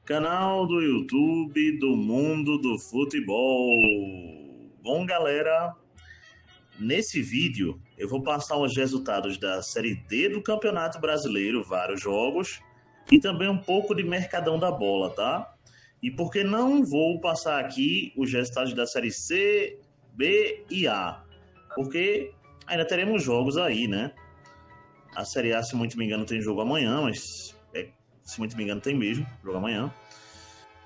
Canal do YouTube do Mundo do Futebol. Bom, galera, nesse vídeo eu vou passar os resultados da Série D do Campeonato Brasileiro, vários jogos, e também um pouco de Mercadão da Bola, tá? E por que não vou passar aqui os resultados da Série C, B e A? Porque ainda teremos jogos aí, né? A Série A, se muito me engano, tem jogo amanhã, mas se muito me engano, tem mesmo jogo amanhã.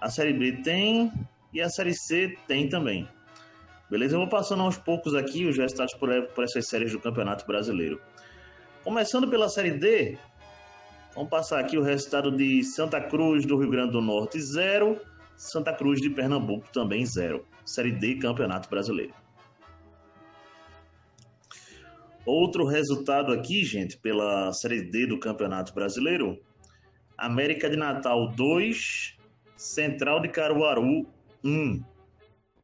A Série B tem e a Série C tem também. Beleza? Eu vou passando aos poucos aqui os resultados por essas séries do Campeonato Brasileiro. Começando pela Série D, vamos passar aqui o resultado de Santa Cruz do Rio Grande do Norte 0, Santa Cruz de Pernambuco também 0. Série D, Campeonato Brasileiro. Outro resultado aqui, gente, pela Série D do Campeonato Brasileiro: América de Natal 2, Central de Caruaru 1.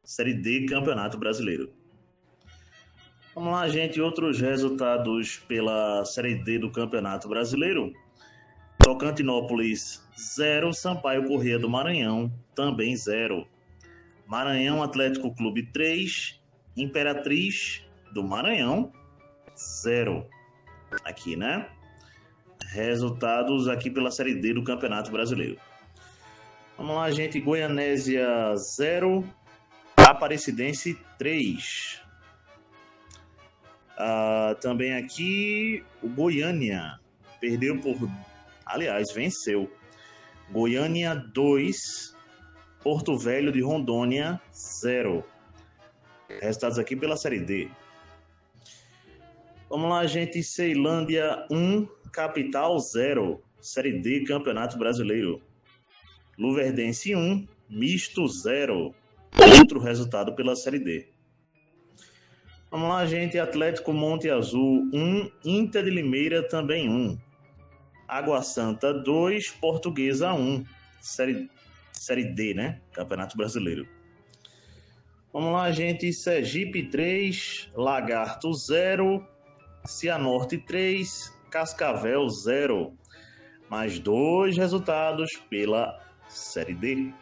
Série D, Campeonato Brasileiro. Vamos lá, gente, outros resultados pela Série D do Campeonato Brasileiro: Tocantinópolis 0, Sampaio Corrêa do Maranhão também 0. Maranhão Atlético Clube 3, Imperatriz do Maranhão 0. Aqui, né? Resultados aqui pela Série D do Campeonato Brasileiro. Vamos lá, gente. Goianésia 0, Aparecidense 3. Também aqui o Goiânia perdeu venceu. Goiânia 2, Porto Velho de Rondônia 0. Resultados aqui pela Série D. Vamos lá, gente. Ceilândia 1, Capital 0. Série D, Campeonato Brasileiro. Luverdense 1, Misto 0. Outro resultado pela Série D. Vamos lá, gente. Atlético Monte Azul 1, Inter de Limeira também 1. Água Santa 2, Portuguesa 1. Série D, né? Campeonato Brasileiro. Vamos lá, gente. Sergipe 3, Lagarto 0. Cianorte 3, Cascavel 0. Mais 2 resultados pela Série D.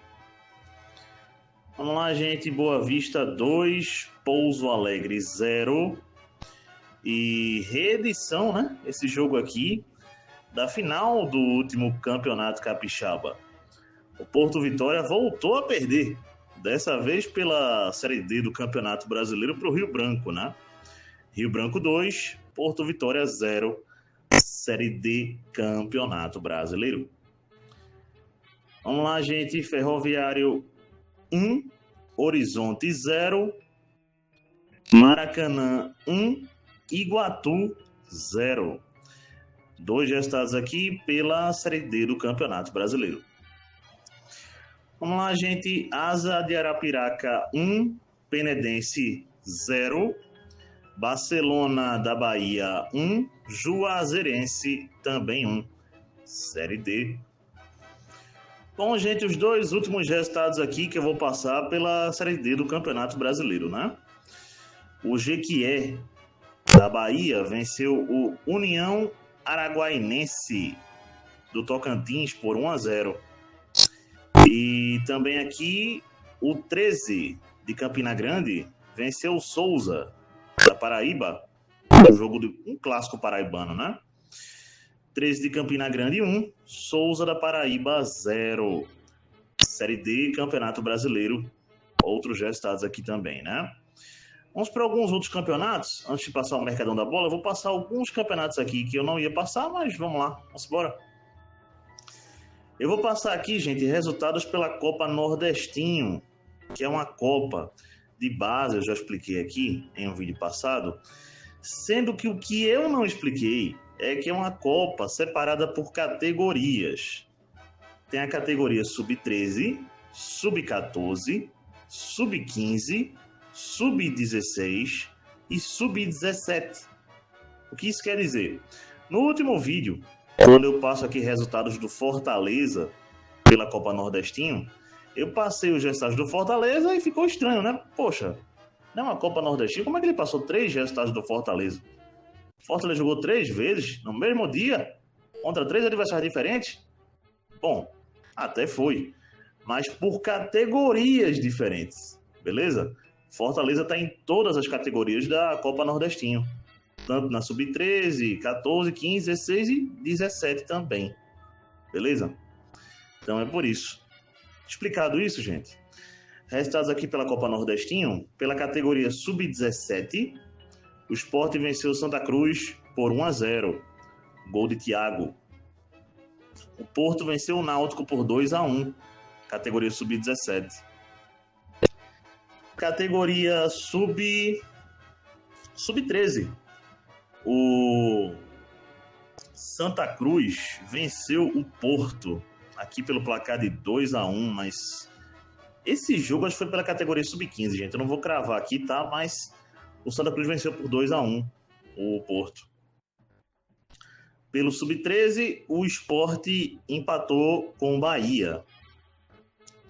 Vamos lá, gente. Boa Vista 2, Pouso Alegre 0. E reedição, né? Esse jogo aqui da final do último Campeonato Capixaba. O Porto Vitória voltou a perder. Dessa vez pela Série D do Campeonato Brasileiro para o Rio Branco, né? Rio Branco 2, Porto Vitória 0, Série D, Campeonato Brasileiro. Vamos lá, gente. Ferroviário 1, Horizonte 0, Maracanã 1, Iguatu 0. 2 resultados aqui pela Série D do Campeonato Brasileiro. Vamos lá, gente. Asa de Arapiraca 1, Penedense 0. Barcelona da Bahia 1, Juazeirense também 1. Série D. Bom, gente, os dois últimos resultados aqui que eu vou passar pela Série D do Campeonato Brasileiro, né? O Jequié da Bahia venceu o União Araguainense do Tocantins por 1-0. E também aqui o 13 de Campina Grande venceu o Souza da Paraíba, um clássico paraibano, né? 13 de Campina Grande 1, Souza da Paraíba 0. Série D, Campeonato Brasileiro. Outros resultados aqui também, né? Vamos para alguns outros campeonatos. Antes de passar o Mercadão da Bola, eu vou passar alguns campeonatos aqui que eu não ia passar, mas vamos lá, vamos embora. Eu vou passar aqui, gente, resultados pela Copa Nordestinho, que é uma Copa de base, eu já expliquei aqui em um vídeo passado, sendo que o que eu não expliquei é que é uma Copa separada por categorias. Tem a categoria Sub-13, Sub-14, Sub-15, Sub-16 e Sub-17. O que isso quer dizer? No último vídeo, quando eu passo aqui resultados do Fortaleza pela Copa Nordestinho, eu passei os resultados do Fortaleza e ficou estranho, né? Poxa, não é uma Copa Nordestina? Como é que ele passou 3 resultados do Fortaleza? Fortaleza jogou 3 vezes no mesmo dia, contra 3 adversários diferentes? Bom, até foi. mas por categorias diferentes, beleza? Fortaleza está em todas as categorias da Copa Nordestinho, tanto na Sub-13, 14, 15, 16 e 17 também, beleza? Então é por isso. Explicado isso, gente, resultados aqui pela Copa Nordestinho, pela categoria Sub-17, o Sport venceu o Santa Cruz por 1-0, gol de Thiago. O Porto venceu o Náutico por 2-1, categoria Sub-17. Categoria Sub-13, o Santa Cruz venceu o Porto, aqui pelo placar de 2-1, mas esse jogo acho que foi pela categoria Sub-15, gente. Eu não vou cravar aqui, tá? Mas o Santa Cruz venceu por 2-1 o Porto. Pelo Sub-13, o Sport empatou com o Bahia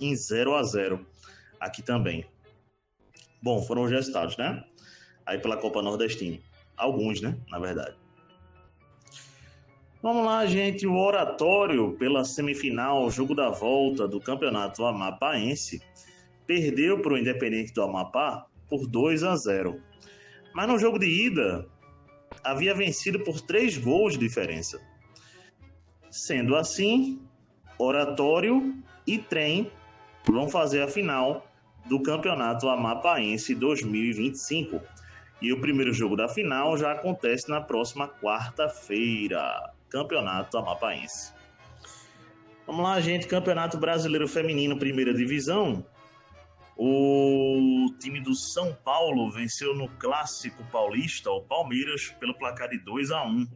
em 0-0 aqui também. Bom, foram os resultados, né? Aí pela Copa Nordestina. Alguns, né? Na verdade. Vamos lá, gente. O Oratório, pela semifinal, jogo da volta do Campeonato Amapaense, perdeu para o Independente do Amapá por 2-0. Mas no jogo de ida, havia vencido por 3 gols de diferença. Sendo assim, Oratório e Trem vão fazer a final do Campeonato Amapaense 2025. E o primeiro jogo da final já acontece na próxima quarta-feira. Campeonato Amapaense. Vamos lá, gente. Campeonato Brasileiro Feminino, primeira divisão. O time do São Paulo venceu no Clássico Paulista o Palmeiras pelo placar de 2-1.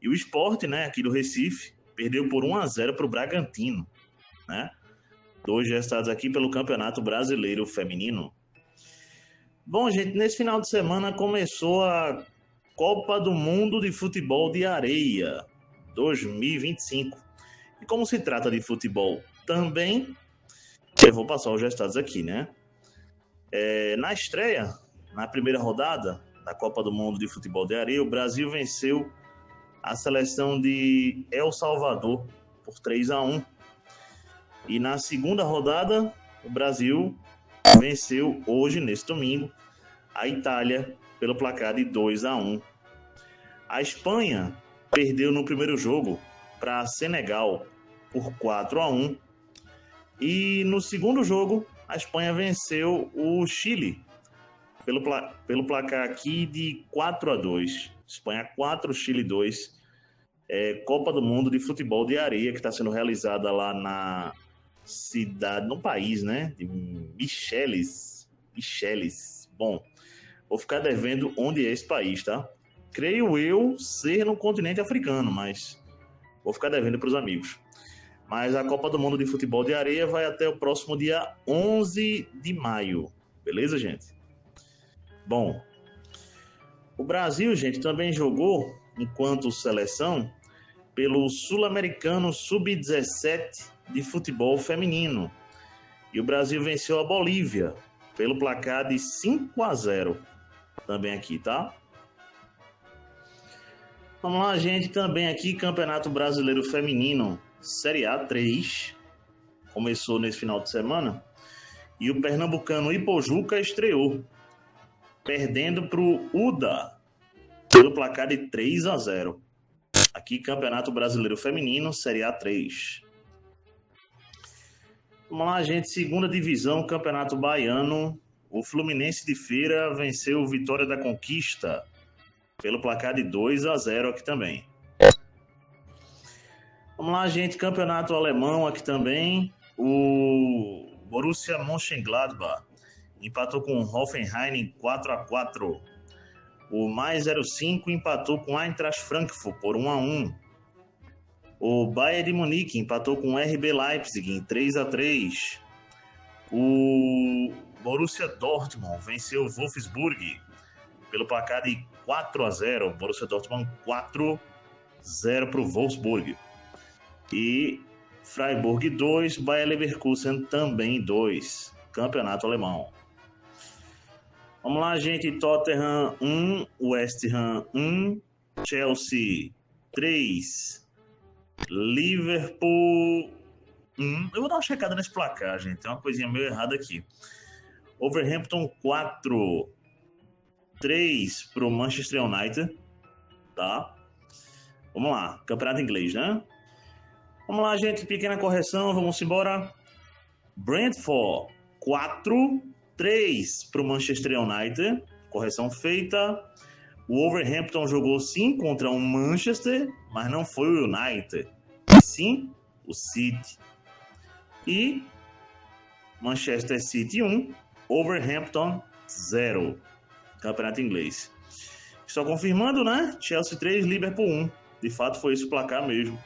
E o Sport, né, aqui do Recife, perdeu por 1-0 para o Bragantino, né? 2 resultados aqui pelo Campeonato Brasileiro Feminino. Bom, gente, nesse final de semana começou a Copa do Mundo de Futebol de Areia 2025. E como se trata de futebol também, eu vou passar os resultados aqui, né? Na estreia, na primeira rodada da Copa do Mundo de Futebol de Areia, o Brasil venceu a seleção de El Salvador por 3-1. E na segunda rodada, o Brasil venceu hoje, nesse domingo, a Itália pelo placar de 2-1. A Espanha perdeu no primeiro jogo para Senegal por 4-1. E no segundo jogo, a Espanha venceu o Chile pelo placar aqui de 4-2. Espanha 4, Chile 2. Copa do Mundo de Futebol de Areia, que está sendo realizada lá na cidade, no país, né? De Michelis. Bom, vou ficar devendo onde é esse país, tá? Creio eu ser no continente africano, mas vou ficar devendo para os amigos. Mas a Copa do Mundo de Futebol de Areia vai até o próximo dia 11 de maio. Beleza, gente? Bom, o Brasil, gente, também jogou, enquanto seleção, pelo Sul-Americano Sub-17 de futebol feminino. E o Brasil venceu a Bolívia pelo placar de 5-0. Também aqui, tá? Vamos lá, gente. Também aqui, Campeonato Brasileiro Feminino, Série A 3. Começou nesse final de semana. E o pernambucano Ipojuca estreou, perdendo para o UDA pelo placar de 3-0. Aqui, Campeonato Brasileiro Feminino, Série A 3. Vamos lá, gente. Segunda divisão, Campeonato Baiano. O Fluminense de Feira venceu o Vitória da Conquista pelo placar de 2-0 aqui também. Vamos lá, gente. Campeonato Alemão aqui também. O Borussia Mönchengladbach empatou com o Hoffenheim em 4-4. O Mais 05 empatou com o Eintracht Frankfurt por 1-1. O Bayern de Munique empatou com o RB Leipzig em 3-3. O Borussia Dortmund venceu o Wolfsburg pelo placar de 4-0. Borussia Dortmund 4-0 para o Wolfsburg. E Freiburg 2, Bayer Leverkusen também 2. Campeonato Alemão. Vamos lá, gente. Tottenham 1, West Ham 1, Chelsea 3, Liverpool 1. Eu vou dar uma checada nesse placar, gente. Tem uma coisinha meio errada aqui. Wolverhampton 4, 3 pro Manchester United, tá? Vamos lá, campeonato inglês, né? Vamos lá, gente, pequena correção, vamos embora. Brentford 4, 3 pro Manchester United, correção feita. O Wolverhampton jogou sim contra o Manchester, mas não foi o United, sim o City. E Manchester City 1, Wolverhampton 0, campeonato inglês. Só confirmando, né? Chelsea 3, Liverpool 1. De fato foi esse o placar mesmo.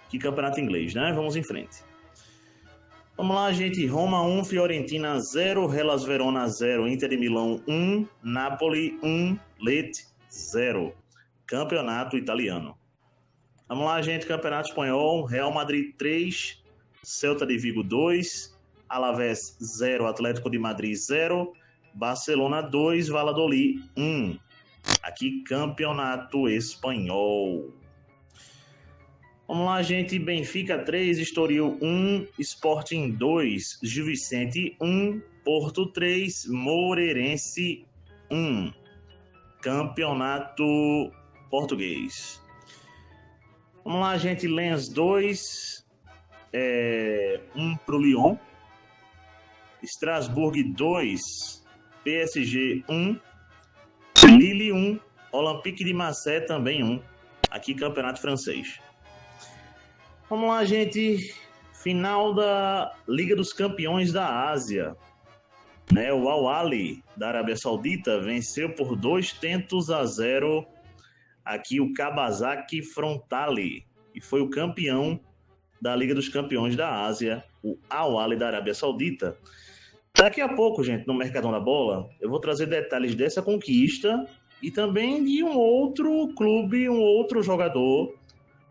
Que campeonato inglês, né? Vamos em frente. Vamos lá, gente. Roma 1, Fiorentina 0, Hellas Verona 0, Inter de Milão 1, Napoli 1, Lecce 0. Campeonato italiano. Vamos lá, gente. Campeonato espanhol. Real Madrid 3, Celta de Vigo 2, Alavés 0, Atlético de Madrid 0, Barcelona 2, Valladolid 1. Aqui, campeonato espanhol. Vamos lá, gente. Benfica 3, Estoril 1, Sporting 2, Gil Vicente 1, Porto 3, Moreirense 1. Campeonato português. Vamos lá, gente. Lens 2, 1 para o Lyon. Strasbourg 2, PSG 1, Lille 1, Olympique de Marseille também 1. Aqui, campeonato francês. Vamos lá, gente. Final da Liga dos Campeões da Ásia. Né? O Al-Ahly da Arábia Saudita venceu por 2-0 aqui o Kawasaki Frontale e foi o campeão da Liga dos Campeões da Ásia, o Al-Ahly da Arábia Saudita. Daqui a pouco, gente, no Mercadão da Bola, eu vou trazer detalhes dessa conquista e também de um outro clube, um outro jogador.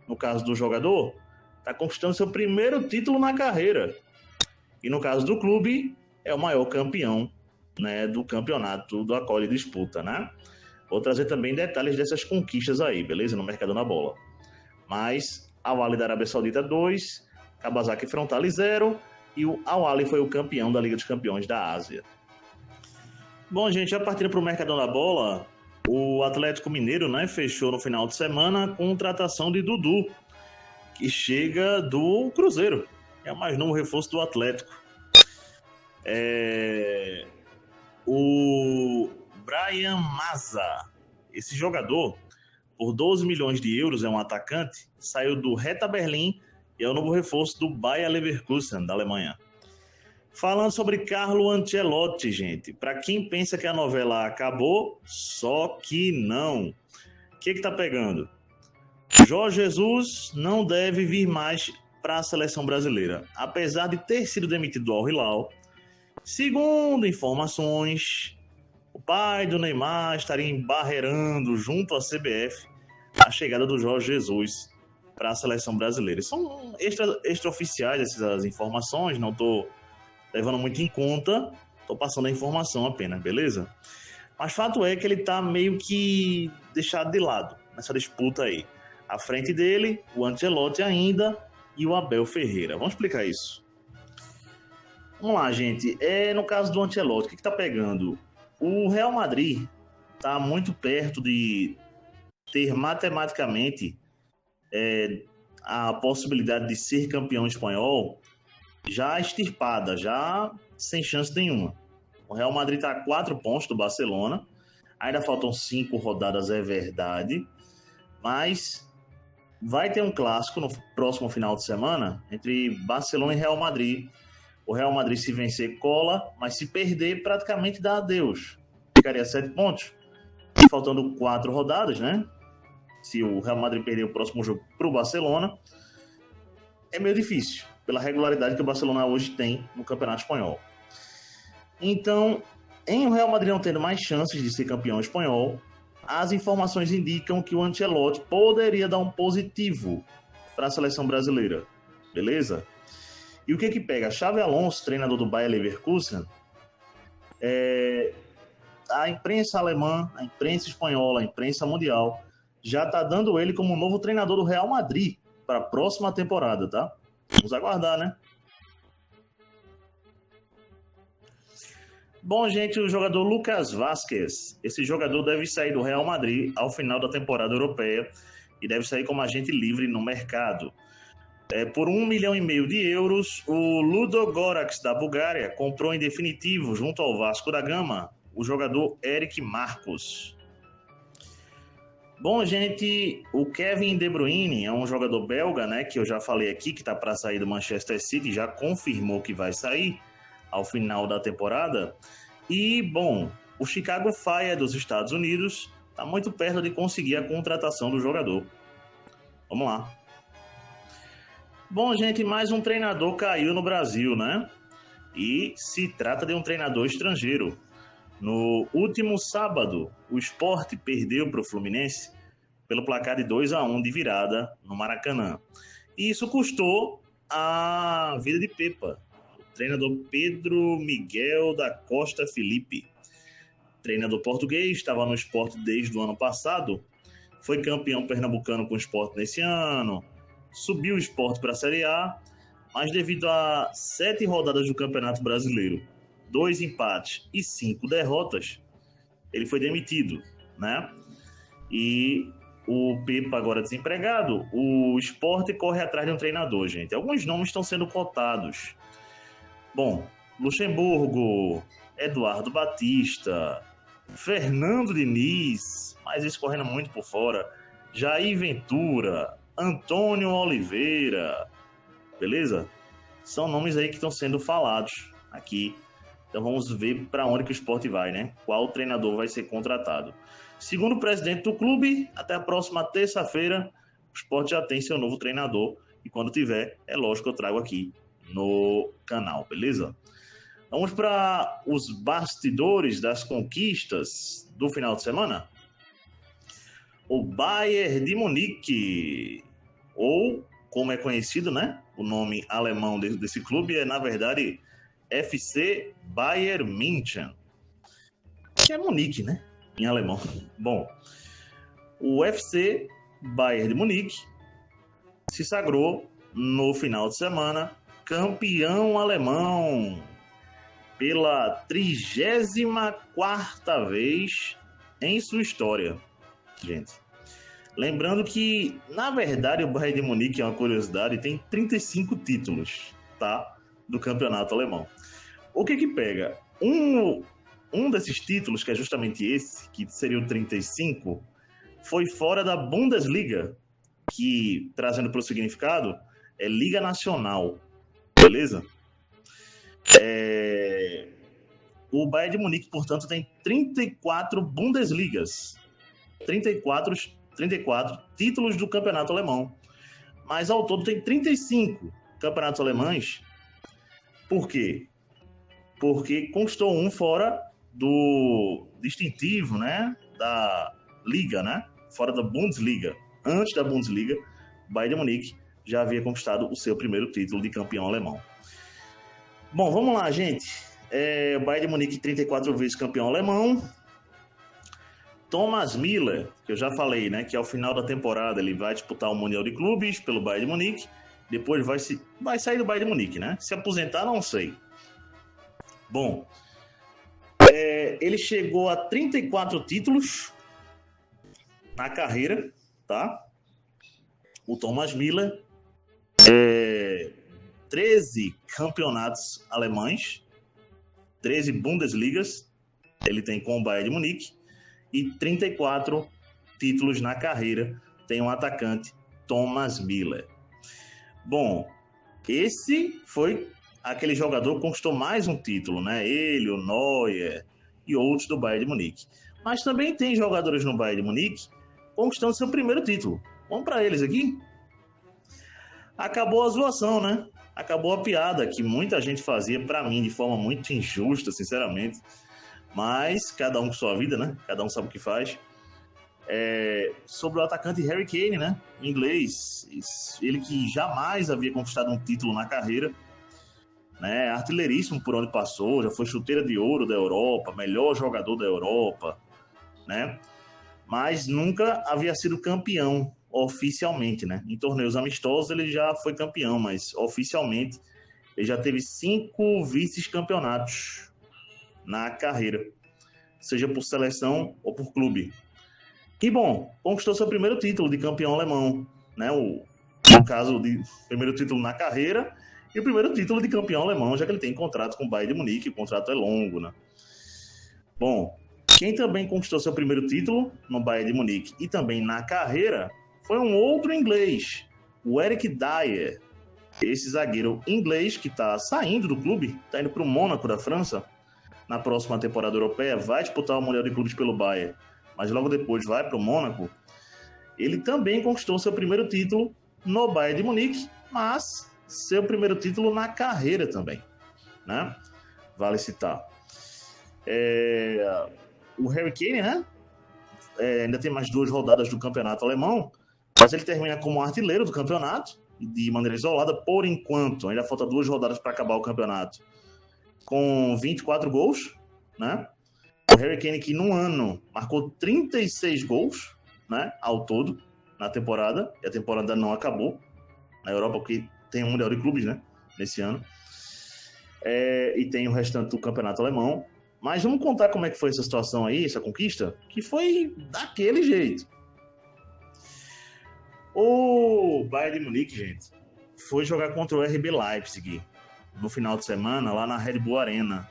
No caso do jogador, está conquistando seu primeiro título na carreira. E no caso do clube, é o maior campeão, né, do campeonato do Acolhe Disputa, né? Vou trazer também detalhes dessas conquistas aí, beleza? No Mercadão da Bola. Mas Al-Ahly da Arábia Saudita 2, Kawasaki Frontale 0 e o Al-Ahly foi o campeão da Liga dos Campeões da Ásia. Bom, gente, a partir para o Mercadão da Bola, o Atlético Mineiro, né, fechou no final de semana a contratação de Dudu, que chega do Cruzeiro, que é o mais novo reforço do Atlético. O Brian Maza, esse jogador, por 12 milhões de euros, é um atacante, saiu do Hertha Berlim e é o novo reforço do Bayer Leverkusen, da Alemanha. Falando sobre Carlo Ancelotti, gente, para quem pensa que a novela acabou, só que não. O que tá pegando? Jorge Jesus não deve vir mais para a seleção brasileira, apesar de ter sido demitido do Al Hilal. Segundo informações, o pai do Neymar estaria embarreirando junto à CBF a chegada do Jorge Jesus para a seleção brasileira. São extraoficiais essas informações, não estou levando muito em conta, estou passando a informação apenas, beleza? Mas fato é que ele está meio que deixado de lado nessa disputa aí. À frente dele, o Ancelotti ainda e o Abel Ferreira. Vamos explicar isso. Vamos lá, gente. No caso do Ancelotti, o que está pegando? O Real Madrid está muito perto de ter matematicamente a possibilidade de ser campeão espanhol já extirpada, já sem chance nenhuma. O Real Madrid está a 4 pontos do Barcelona. Ainda faltam 5 rodadas, é verdade. Mas vai ter um clássico no próximo final de semana entre Barcelona e Real Madrid. O Real Madrid, se vencer, cola, mas se perder, praticamente dá adeus. Ficaria 7 pontos. Faltando 4 rodadas, né? Se o Real Madrid perder o próximo jogo para o Barcelona, é meio difícil, pela regularidade que o Barcelona hoje tem no Campeonato Espanhol. Então, em o Real Madrid não tendo mais chances de ser campeão espanhol, as informações indicam que o Ancelotti poderia dar um positivo para a seleção brasileira. Beleza? E o que pega? Xabi Alonso, treinador do Bayer Leverkusen, a imprensa alemã, a imprensa espanhola, a imprensa mundial já está dando ele como novo treinador do Real Madrid para a próxima temporada, tá? Vamos aguardar, né? Bom, gente, o jogador Lucas Vázquez. Esse jogador deve sair do Real Madrid ao final da temporada europeia e deve sair como agente livre no mercado. Por 1,5 milhão de euros, o Ludogorets da Bulgária comprou em definitivo, junto ao Vasco da Gama, o jogador Eric Marcos. Bom, gente, o Kevin De Bruyne é um jogador belga, né, que eu já falei aqui, que está para sair do Manchester City, já confirmou que vai sair ao final da temporada. E, bom, o Chicago Fire dos Estados Unidos está muito perto de conseguir a contratação do jogador. Vamos lá. Bom, gente, mais um treinador caiu no Brasil, né? E se trata de um treinador estrangeiro. No último sábado, o Sport perdeu para o Fluminense pelo placar de 2-1 de virada no Maracanã. E isso custou a vida de Pepa, o treinador Pedro Miguel da Costa Felipe. Treinador português, estava no Sport desde o ano passado, foi campeão pernambucano com o Sport nesse ano, subiu o Sport para a Série A, mas devido a 7 rodadas do Campeonato Brasileiro, 2 empates e 5 derrotas, ele foi demitido, né? E o Pepa agora desempregado, o Sport corre atrás de um treinador, gente. Alguns nomes estão sendo cotados. Bom, Luxemburgo, Eduardo Batista, Fernando Diniz, mas isso correndo muito por fora, Jair Ventura, Antônio Oliveira, beleza? São nomes aí que estão sendo falados aqui. Então vamos ver para onde que o Sport vai, né? Qual treinador vai ser contratado. Segundo o presidente do clube, até a próxima terça-feira, o Sport já tem seu novo treinador. E quando tiver, é lógico que eu trago aqui no canal, beleza? Vamos para os bastidores das conquistas do final de semana. O Bayern de Munique, ou como é conhecido, né? O nome alemão desse clube é, na verdade, FC Bayern München, que é Munique, né? Em alemão. Bom, o FC Bayern de Munique se sagrou no final de semana campeão alemão pela 34ª vez em sua história, gente. Lembrando que, na verdade, o Bayern de Munique, é uma curiosidade, tem 35 títulos, tá? Do campeonato alemão. O que pega? Um desses títulos, que é justamente esse, que seria o 35, foi fora da Bundesliga, que, trazendo para o significado, é Liga Nacional, beleza? O Bayern de Munique, portanto, tem 34 Bundesligas, 34 títulos do campeonato alemão, mas ao todo tem 35 campeonatos alemães. Por quê? Porque conquistou um fora do distintivo, né, da Liga, né, fora da Bundesliga. Antes da Bundesliga, o Bayern de Munique já havia conquistado o seu primeiro título de campeão alemão. Bom, vamos lá, gente. O Bayern de Munique 34 vezes campeão alemão. Thomas Müller, que eu já falei, né, que ao final da temporada ele vai disputar o Mundial de Clubes pelo Bayern de Munique, depois vai sair do Bayern de Munique, né? Se aposentar, não sei. Bom, ele chegou a 34 títulos na carreira, tá? O Thomas Müller, 13 campeonatos alemães, 13 Bundesligas, ele tem com o Bayern de Munique, e 34 títulos na carreira tem um atacante, Thomas Müller. Bom, esse foi aquele jogador que conquistou mais um título, né? Ele, o Neuer e outros do Bayern de Munique. Mas também tem jogadores no Bayern de Munique conquistando seu primeiro título. Vamos para eles aqui? Acabou a zoação, né? Acabou a piada que muita gente fazia, para mim, de forma muito injusta, sinceramente. Mas cada um com sua vida, né? Cada um sabe o que faz. Sobre o atacante Harry Kane, né? Em inglês. Ele que jamais havia conquistado um título na carreira. Né? Artilheiríssimo por onde passou. Já foi chuteira de ouro da Europa. Melhor jogador da Europa. Né? Mas nunca havia sido campeão oficialmente, né? Em torneios amistosos ele já foi campeão, mas oficialmente ele já teve 5 vice-campeonatos na carreira, seja por seleção ou por clube. E, bom, conquistou seu primeiro título de campeão alemão, né? No caso, de primeiro título na carreira e o primeiro título de campeão alemão, já que ele tem contrato com o Bayern de Munique, o contrato é longo, né? Bom, quem também conquistou seu primeiro título no Bayern de Munique e também na carreira foi um outro inglês, o Eric Dier. Esse zagueiro inglês que está saindo do clube, está indo para o Mônaco da França, na próxima temporada europeia, vai disputar o Mundial de Clubes pelo Bayern, mas logo depois vai para o Mônaco. Ele também conquistou seu primeiro título no Bayern de Munique, mas seu primeiro título na carreira também, né? Vale citar. O Harry Kane, né? Ainda tem mais 2 rodadas do campeonato alemão, mas ele termina como artilheiro do campeonato, de maneira isolada, por enquanto. Ainda falta 2 rodadas para acabar o campeonato, com 24 gols, né? O Harry Kane que num ano marcou 36 gols, né, ao todo, na temporada, e a temporada não acabou na Europa, porque tem um Mundial de Clubes, né, nesse ano, e tem o restante do campeonato alemão. Mas vamos contar como é que foi essa situação aí, essa conquista, que foi daquele jeito. O Bayern de Munique, gente, foi jogar contra o RB Leipzig no final de semana, lá na Red Bull Arena,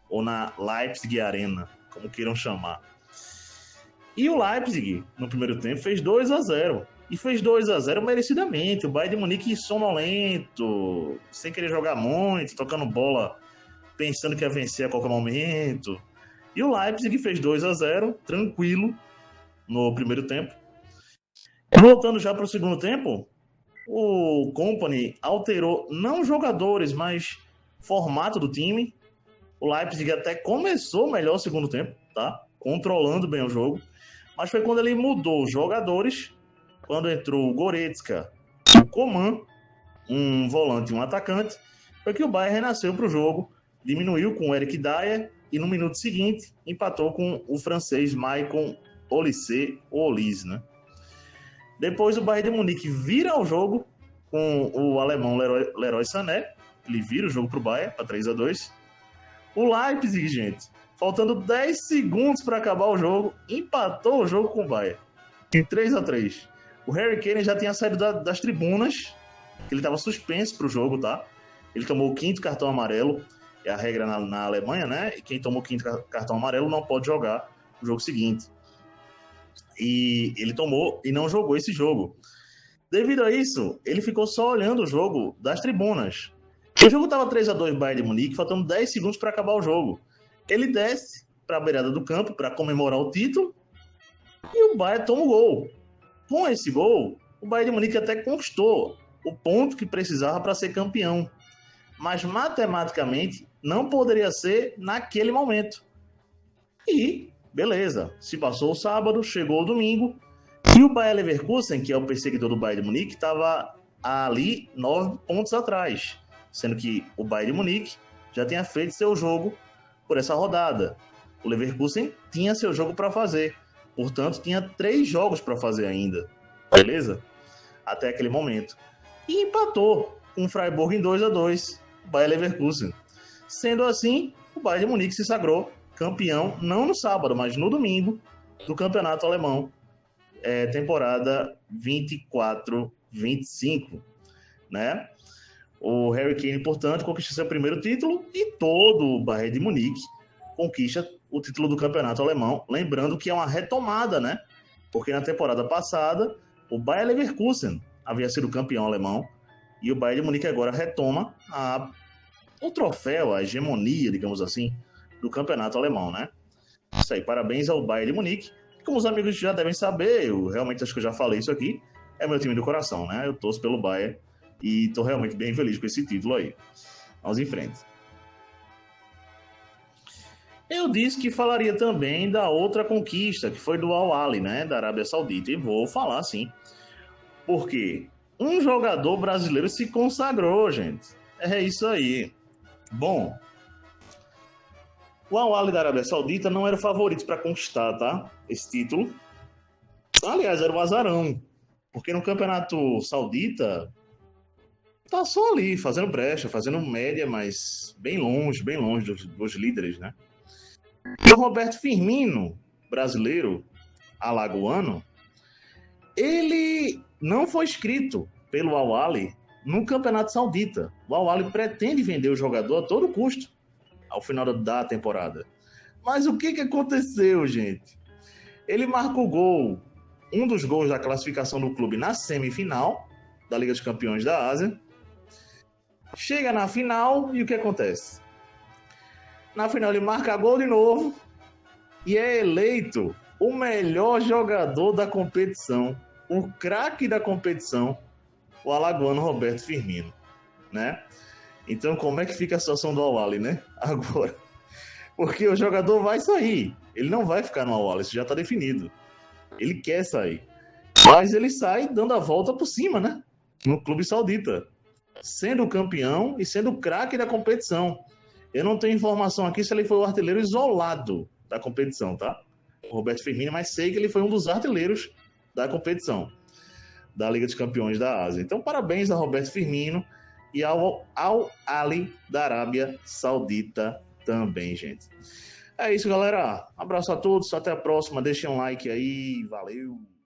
ou na Leipzig Arena, como queiram chamar. E o Leipzig, no primeiro tempo, fez 2-0. E fez 2-0 merecidamente. O Bayern de Munique sonolento, sem querer jogar muito, tocando bola, pensando que ia vencer a qualquer momento. E o Leipzig fez 2-0, tranquilo, no primeiro tempo. Voltando já para o segundo tempo, o Kompany alterou não jogadores, mas formato do time. O Leipzig até começou melhor o segundo tempo, tá? Controlando bem o jogo. Mas foi quando ele mudou os jogadores, quando entrou o Goretzka, o Coman, um volante e um atacante, foi que o Bayern renasceu para o jogo, diminuiu com o Eric Dier e no minuto seguinte empatou com o francês Maicon Olise, né? Depois o Bayern de Munique vira o jogo com o alemão Leroy Sané, ele vira o jogo para o Bayern, para 3-2. O Leipzig, gente, faltando 10 segundos para acabar o jogo, empatou o jogo com o Bayern, em 3-3. O Harry Kane já tinha saído das tribunas, que ele estava suspenso para o jogo, tá? Ele tomou o 5º cartão amarelo, é a regra na Alemanha, né? E quem tomou o 5º cartão amarelo não pode jogar o jogo seguinte. E ele tomou e não jogou esse jogo. Devido a isso, ele ficou só olhando o jogo das tribunas. O jogo estava 3-2 Bayern de Munique, faltando 10 segundos para acabar o jogo. Ele desce para a beirada do campo para comemorar o título e o Bayern toma o gol. Com esse gol, o Bayern de Munique até conquistou o ponto que precisava para ser campeão. Mas matematicamente não poderia ser naquele momento. E, beleza, se passou o sábado, chegou o domingo, e o Bayer Leverkusen, que é o perseguidor do Bayern de Munique, estava ali 9 pontos atrás, sendo que o Bayern de Munique já tinha feito seu jogo por essa rodada. O Leverkusen tinha seu jogo para fazer, portanto tinha 3 jogos para fazer ainda, beleza? Até aquele momento. E empatou com o Freiburg em 2-2, o Bayer Leverkusen. Sendo assim, o Bayern de Munique se sagrou campeão, não no sábado, mas no domingo, do campeonato alemão, temporada 24-25, né? O Harry Kane, portanto, conquista seu primeiro título e todo o Bayern de Munique conquista o título do campeonato alemão, lembrando que é uma retomada, né? Porque na temporada passada, o Bayer Leverkusen havia sido campeão alemão e o Bayern de Munique agora retoma o troféu, a hegemonia, digamos assim, do campeonato alemão, né? Isso aí, parabéns ao Bayern de Munique. Como os amigos já devem saber, eu realmente acho que eu já falei isso aqui, é meu time do coração, né? Eu torço pelo Bayern e tô realmente bem feliz com esse título aí. Vamos em frente. Eu disse que falaria também da outra conquista, que foi do Al-Ahly, né? Da Arábia Saudita, e vou falar sim. Porque um jogador brasileiro se consagrou, gente. É isso aí. Bom, o Al-Ahly da Arábia Saudita não era o favorito para conquistar, tá? Esse título. Aliás, era um azarão. Porque no Campeonato Saudita, tá só ali, fazendo brecha, fazendo média, mas bem longe dos líderes, né? E o Roberto Firmino, brasileiro, alagoano, ele não foi inscrito pelo Al-Ahly no Campeonato Saudita. O Al-Ahly pretende vender o jogador a todo custo ao final da temporada. Mas o que aconteceu, gente? Ele marcou o gol, um dos gols da classificação do clube na semifinal da Liga dos Campeões da Ásia. Chega na final e o que acontece? Na final ele marca gol de novo e é eleito o melhor jogador da competição, o craque da competição, o alagoano Roberto Firmino, né? Então como é que fica a situação do Al-Ahly, né? Agora, porque o jogador vai sair, ele não vai ficar no Al-Ahly, isso já está definido. Ele quer sair, mas ele sai dando a volta por cima, né? No clube saudita, sendo campeão e sendo craque da competição. Eu não tenho informação aqui se ele foi o artilheiro isolado da competição, tá? O Roberto Firmino, mas sei que ele foi um dos artilheiros da competição, da Liga dos Campeões da Ásia. Então, parabéns a Roberto Firmino e ao Al-Ahly da Arábia Saudita também, gente. É isso, galera. Um abraço a todos, até a próxima. Deixem um like aí. Valeu!